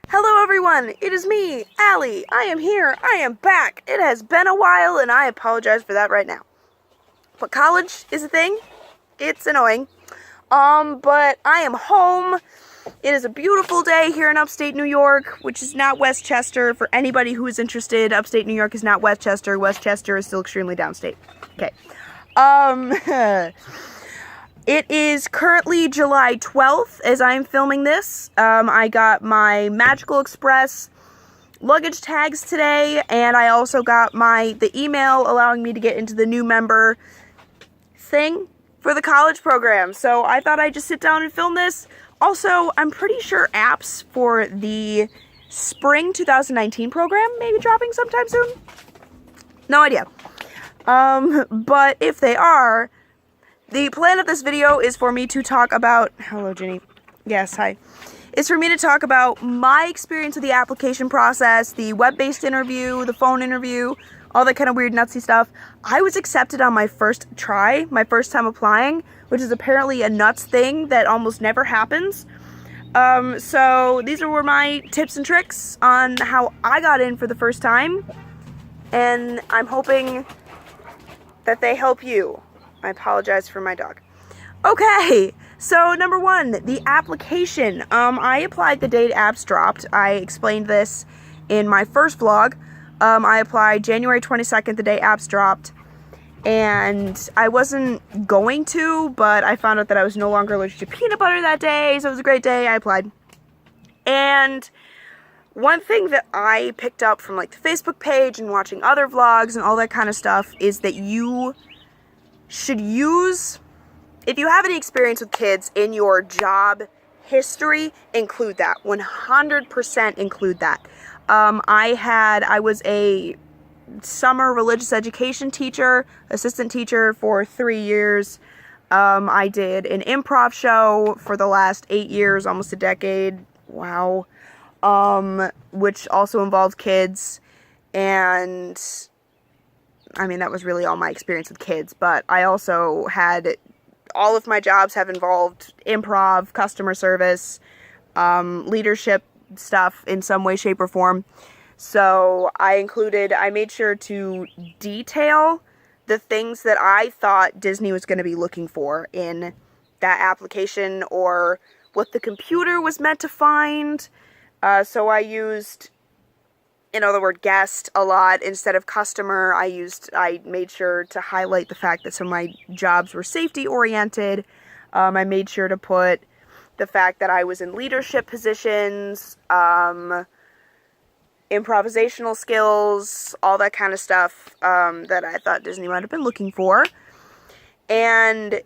Hello everyone, it is me, Allie. I am here, I am back. It has been a while and I apologize for that right now. But college is a thing. It's annoying. But I am home. It is a beautiful day here in upstate New York, which is not Westchester. For anybody who is interested, upstate New York is not Westchester. Westchester is still extremely downstate. Okay. It is currently July 12th as I am filming this. I got my Magical Express luggage tags today, and I also got the email allowing me to get into the new member thing for the college program. So I thought I'd just sit down and film this. Also, I'm pretty sure apps for the spring 2019 program may be dropping sometime soon. No idea. But if they are, the plan of this video is for me to talk about... Hello, Jenny. Yes, hi. It's for me to talk about my experience with the application process, the web-based interview, the phone interview, all that kind of weird nutsy stuff. I was accepted on my first try, my first time applying, which is apparently a nuts thing that almost never happens. So these were my tips and tricks on how I got in for the first time, and I'm hoping that they help you. I apologize for my dog. Okay, so number one, the application. I applied the day apps dropped. I explained this in my first vlog. I applied January 22nd, the day apps dropped, and I wasn't going to, but I found out that I was no longer allergic to peanut butter that day, so it was a great day. I applied. And one thing that I picked up from like the Facebook page and watching other vlogs and all that kind of stuff is that you should use, if you have any experience with kids in your job history, include that. 100% include that. I was a summer religious education teacher, assistant teacher for 3 years. I did an improv show for the last 8 years, almost a decade. Wow. Which also involved kids, and I mean, that was really all my experience with kids, but I also had, all of my jobs have involved improv, customer service, leadership stuff in some way, shape, or form. So I made sure to detail the things that I thought Disney was going to be looking for in that application, or what the computer was meant to find. So I used, the word guest a lot instead of customer. I made sure to highlight the fact that some of my jobs were safety oriented. I made sure to put the fact that I was in leadership positions, improvisational skills, all that kind of stuff, that I thought Disney might have been looking for. And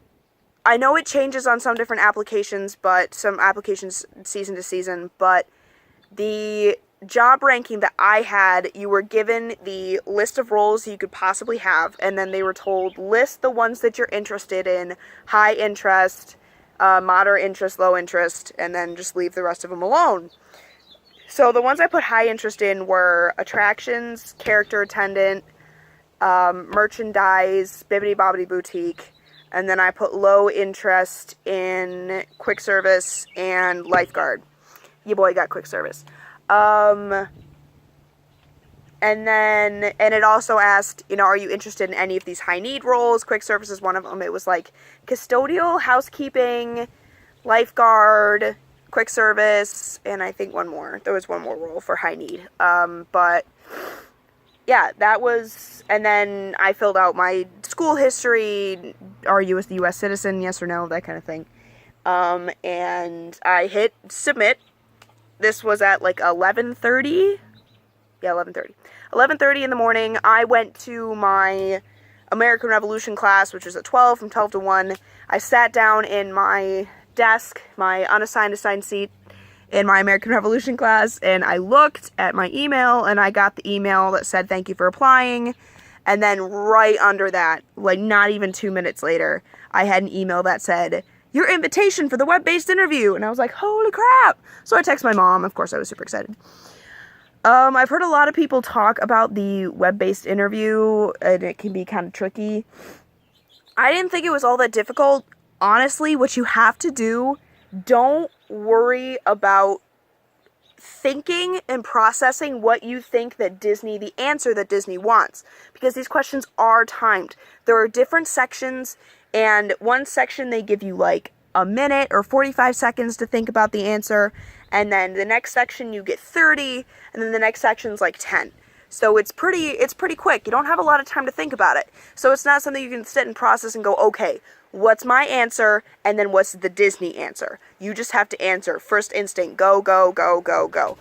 I know it changes on some different applications, but some applications season to season, but the job ranking that I had, you were given the list of roles you could possibly have, and then they were told, list the ones that you're interested in, high interest, moderate interest, low interest, and then just leave the rest of them alone. So the ones I put high interest in were attractions, character attendant, merchandise, Bibbidi Bobbidi Boutique, and then I put low interest in quick service and lifeguard. Your boy got quick service. And it also asked, are you interested in any of these high need roles? Quick service is one of them. It was like custodial, housekeeping, lifeguard, quick service, and I think one more. There was one more role for high need. But yeah, that was, and then I filled out my school history. Are you a U.S. citizen? Yes or no? That kind of thing. And I hit submit. This was at like 11:30. Yeah, 11:30. 11:30 in the morning. I went to my American Revolution class, which was at 12, from 12 to 1. I sat down in my desk, my assigned seat in my American Revolution class, and I looked at my email, and I got the email that said, thank you for applying. And then right under that, like not even 2 minutes later, I had an email that said, your invitation for the web-based interview. And I was like, holy crap. So I texted my mom. Of course, I was super excited. I've heard a lot of people talk about the web-based interview, and it can be kind of tricky. I didn't think it was all that difficult. Honestly, what you have to do, don't worry about thinking and processing what you think that the answer that Disney wants, because these questions are timed. There are different sections, and one section they give you like a minute or 45 seconds to think about the answer, and then the next section you get 30, and then the next section's like 10. So it's pretty quick. You don't have a lot of time to think about it. So it's not something you can sit and process and go, okay, what's my answer, and then what's the Disney answer? You just have to answer. First instinct, go, go, go, go, go.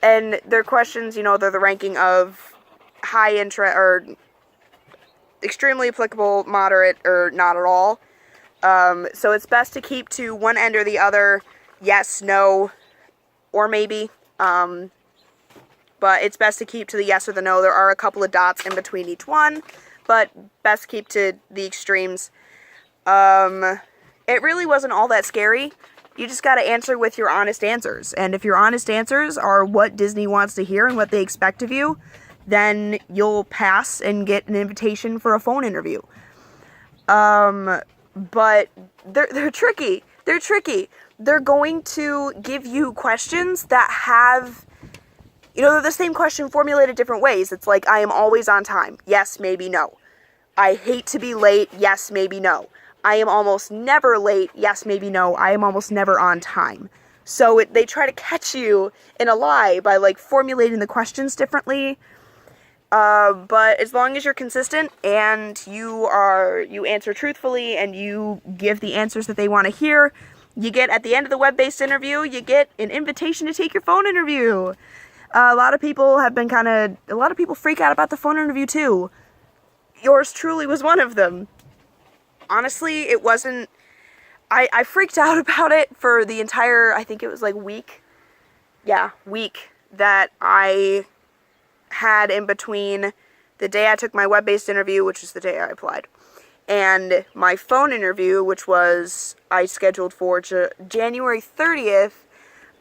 And their questions, they're the ranking of high interest, or extremely applicable, moderate, or not at all. So it's best to keep to one end or the other, yes, no, or maybe. But it's best to keep to the yes or the no. There are a couple of dots in between each one, but best to keep to the extremes. It really wasn't all that scary. You just gotta answer with your honest answers. And if your honest answers are what Disney wants to hear and what they expect of you, then you'll pass and get an invitation for a phone interview. But they're tricky. They're tricky. They're going to give you questions that have, they're the same question formulated different ways. It's like, I am always on time. Yes, maybe, no. I hate to be late. Yes, maybe, no. I am almost never late. Yes, maybe, no. I am almost never on time. So they try to catch you in a lie by like formulating the questions differently. But as long as you're consistent and you answer truthfully and you give the answers that they want to hear, you get, at the end of the web-based interview, you get an invitation to take your phone interview. A lot of people freak out about the phone interview too. Yours truly was one of them. Honestly, it wasn't, I freaked out about it for the entire, I think it was like week that I had in between the day I took my web-based interview, which is the day I applied, and my phone interview, which was, I scheduled for January 30th.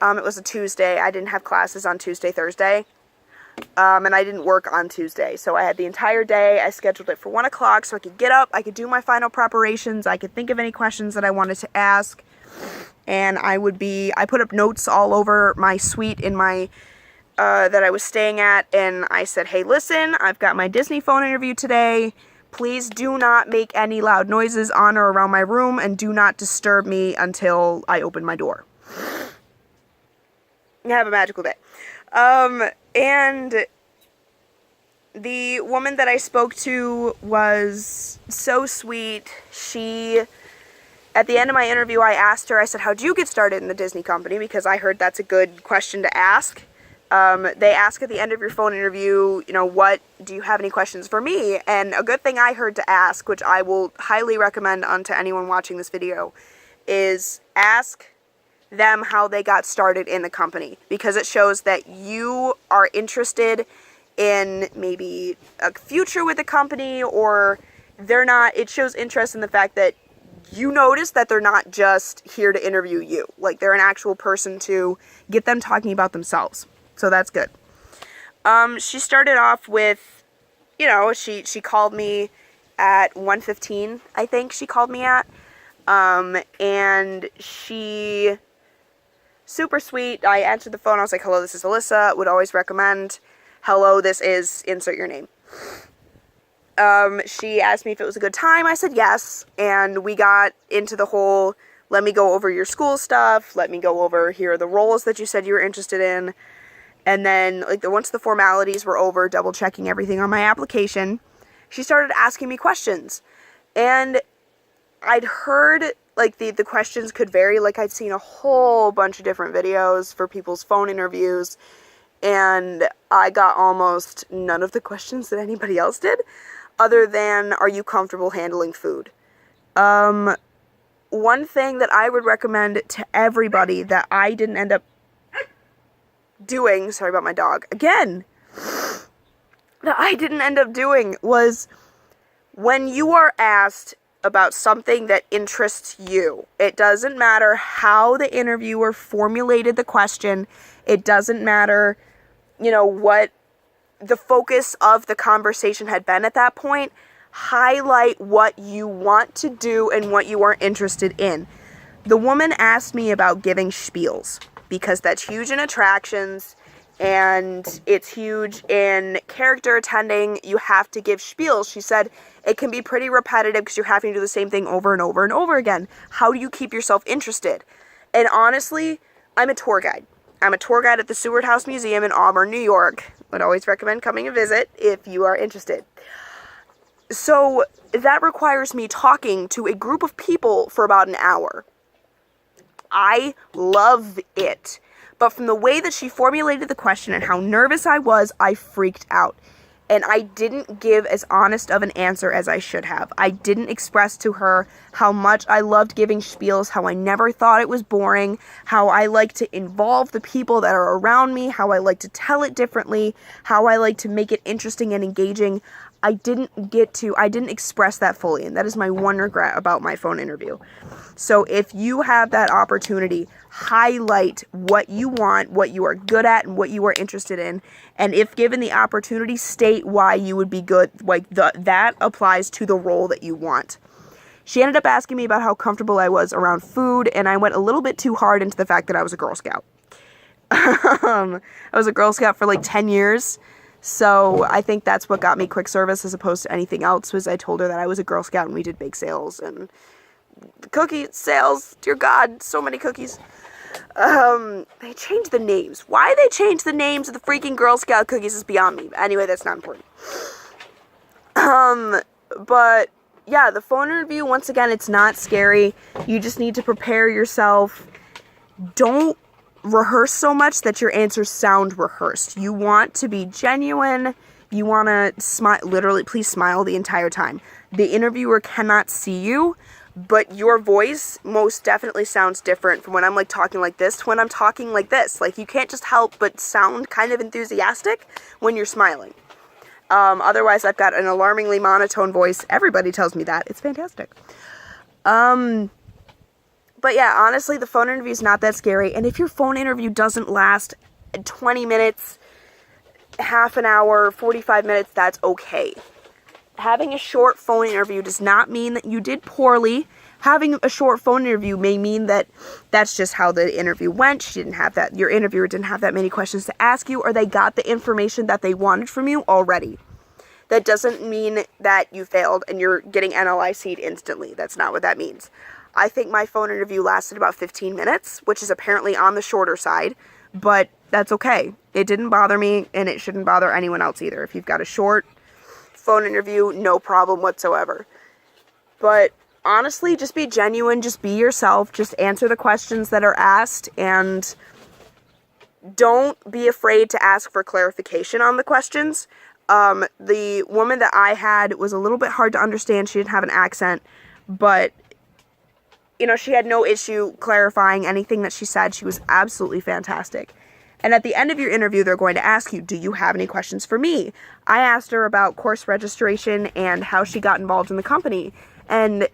It was a Tuesday. I didn't have classes on Tuesday, Thursday, and I didn't work on Tuesday, so I had the entire day. I scheduled it for 1 o'clock so I could get up, I could do my final preparations, I could think of any questions that I wanted to ask, and I put up notes all over my suite in my that I was staying at, and I said, hey, listen, I've got my Disney phone interview today. Please do not make any loud noises on or around my room, and do not disturb me until I open my door. Have a magical day. And the woman that I spoke to was so sweet. At the end of my interview, I asked her, I said, how'd you get started in the Disney company? Because I heard that's a good question to ask. They ask at the end of your phone interview, what, do you have any questions for me? And a good thing I heard to ask, which I will highly recommend unto anyone watching this video, is ask them how they got started in the company, because it shows that you are interested in maybe a future with the company, or it shows interest in the fact that you notice that they're not just here to interview you. Like, they're an actual person to get them talking about themselves. So that's good. She started off with, she called me at 1:15, I think she called me at. And she, super sweet. I answered the phone. I was like, hello, this is Alyssa. Would always recommend. Hello, this is, insert your name. She asked me if it was a good time. I said yes. And we got into the whole, let me go over your school stuff. Let me go over, here are the roles that you said you were interested in. And then, once the formalities were over, double-checking everything on my application, she started asking me questions. And I'd heard, the questions could vary. I'd seen a whole bunch of different videos for people's phone interviews, and I got almost none of the questions that anybody else did, other than, are you comfortable handling food? One thing that I would recommend to everybody that I didn't end up doing, sorry about my dog, again, that I didn't end up doing was, when you are asked about something that interests you, it doesn't matter how the interviewer formulated the question, it doesn't matter, what the focus of the conversation had been at that point, highlight what you want to do and what you are interested in. The woman asked me about giving spiels, because that's huge in attractions and it's huge in character attending. You have to give spiels. She said it can be pretty repetitive because you're having to do the same thing over and over and over again. How do you keep yourself interested? And honestly, I'm a tour guide. I'm a tour guide at the Seward House Museum in Auburn, New York. Would always recommend coming and visit if you are interested. So that requires me talking to a group of people for about an hour. I love it. But from the way that she formulated the question and how nervous I was, I freaked out. And I didn't give as honest of an answer as I should have. I didn't express to her how much I loved giving spiels, how I never thought it was boring, how I like to involve the people that are around me, how I like to tell it differently, how I like to make it interesting and engaging. I didn't express that fully, and that is my one regret about my phone interview. So if you have that opportunity, highlight what you want, what you are good at, and what you are interested in, and if given the opportunity, state why you would be good. Like, that applies to the role that you want. She ended up asking me about how comfortable I was around food, and I went a little bit too hard into the fact that I was a Girl Scout. I was a Girl Scout for like 10 years. So I think that's what got me quick service as opposed to anything else, was I told her that I was a Girl Scout and we did bake sales and cookie sales. Dear God, so many cookies. They changed the names. Why they changed the names of the freaking Girl Scout cookies is beyond me. Anyway, that's not important. But yeah, the phone interview, once again, it's not scary. You just need to prepare yourself. Don't rehearse so much that your answers sound rehearsed. You want to be genuine. You want to smile, literally, please smile the entire time. The interviewer cannot see you, but your voice most definitely sounds different from when I'm like talking like this to when I'm talking like this. Like, you can't just help but sound kind of enthusiastic when you're smiling. Otherwise, I've got an alarmingly monotone voice. Everybody tells me that. It's fantastic. But yeah, honestly, the phone interview is not that scary. And if your phone interview doesn't last 20 minutes, half an hour, 45 minutes, that's okay. Having a short phone interview does not mean that you did poorly. Having a short phone interview may mean that that's just how the interview went. Your interviewer didn't have that many questions to ask you, or they got the information that they wanted from you already. That doesn't mean that you failed and you're getting NLIC'd instantly. That's not what that means. I think my phone interview lasted about 15 minutes, which is apparently on the shorter side, but that's okay. It didn't bother me, and it shouldn't bother anyone else either. If you've got a short phone interview, no problem whatsoever. But honestly, just be genuine, just be yourself, just answer the questions that are asked, and don't be afraid to ask for clarification on the questions. The woman that I had was a little bit hard to understand. She didn't have an accent, but she had no issue clarifying anything that she said. She was absolutely fantastic. And at the end of your interview, they're going to ask you, do you have any questions for me? I asked her about course registration and how she got involved in the company. And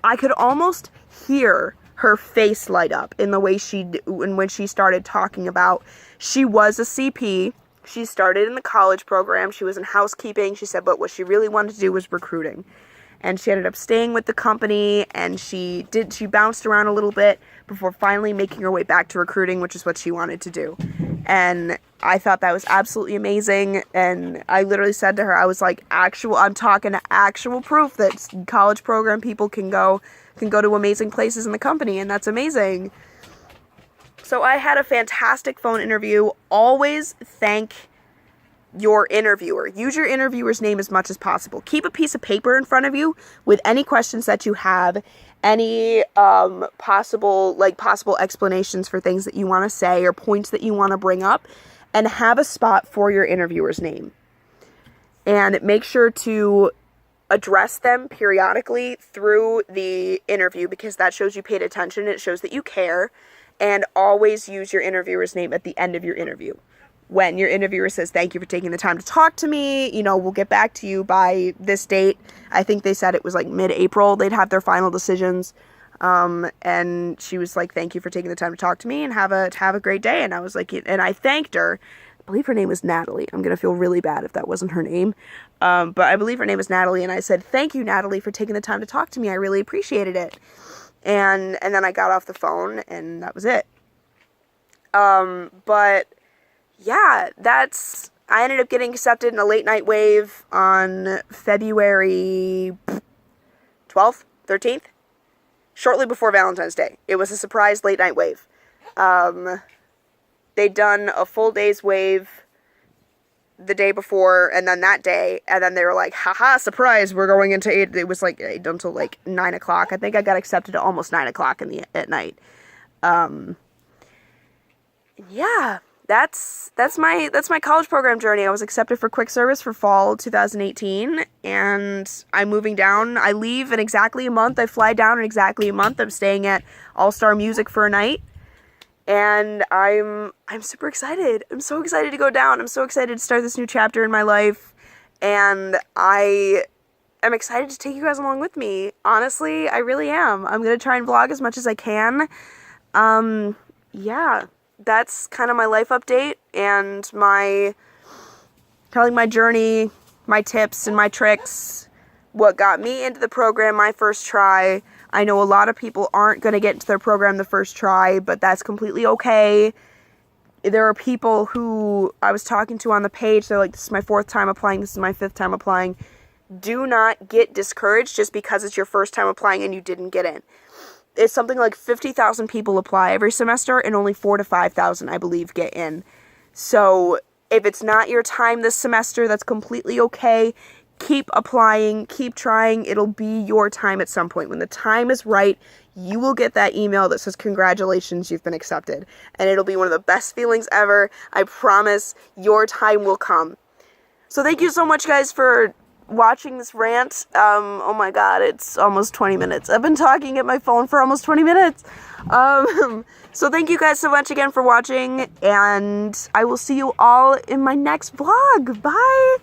I could almost hear her face light up in the way when she started talking about, she was a CP. She started in the college program. She was in housekeeping. She said, but what she really wanted to do was recruiting. And she ended up staying with the company, and she bounced around a little bit before finally making her way back to recruiting, which is what she wanted to do. And I thought that was absolutely amazing. And I literally said to her, I was like, I'm talking actual proof that college program people can go to amazing places in the company, and that's amazing. So I had a fantastic phone interview. Always thank your interviewer. Use your interviewer's name as much as possible. Keep a piece of paper in front of you with any questions that you have, any possible explanations for things that you want to say or points that you want to bring up, and have a spot for your interviewer's name. And make sure to address them periodically through the interview, because that shows you paid attention. It shows that you care. And always use your interviewer's name at the end of your interview. When your interviewer says, thank you for taking the time to talk to me, we'll get back to you by this date. I think they said it was like mid-April they'd have their final decisions. And she was like, thank you for taking the time to talk to me, and have a great day. And I was like, and I thanked her. I believe her name was Natalie. I'm going to feel really bad if that wasn't her name. But I believe her name was Natalie. And I said, thank you, Natalie, for taking the time to talk to me. I really appreciated it. And then I got off the phone, and that was it. But yeah, I ended up getting accepted in a late night wave on February 12th, 13th, shortly before Valentine's Day. It was a surprise late night wave. They'd done a full day's wave the day before, and then that day, and then they were like, haha, surprise, we're going into 8, it was like 8 until like 9 o'clock. I think I got accepted at almost 9 o'clock at night. Yeah, that's my college program journey. I was accepted for quick service for fall 2018, and I'm moving down. I leave in exactly a month. I fly down in exactly a month. I'm staying at All Star Music for a night. And I'm super excited. I'm so excited to go down. I'm so excited to start this new chapter in my life. And I am excited to take you guys along with me. Honestly, I really am. I'm going to try and vlog as much as I can. Yeah, that's kind of my life update and telling my journey, my tips and my tricks, what got me into the program my first try. I know a lot of people aren't going to get into their program the first try, but that's completely okay. There are people who I was talking to on the page, they're like, this is my 4th time applying, this is my 5th time applying. Do not get discouraged just because it's your first time applying and you didn't get in. It's something like 50,000 people apply every semester, and only 4,000 to 5,000, I believe, get in. So if it's not your time this semester, that's completely okay. Keep applying, keep trying. It'll be your time at some point. When the time is right, you will get that email that says, congratulations, you've been accepted. And it'll be one of the best feelings ever. I promise your time will come. So thank you so much, guys, for watching this rant. Oh my god, it's almost 20 minutes. I've been talking at my phone for almost 20 minutes. So thank you guys so much again for watching, and I will see you all in my next vlog. Bye!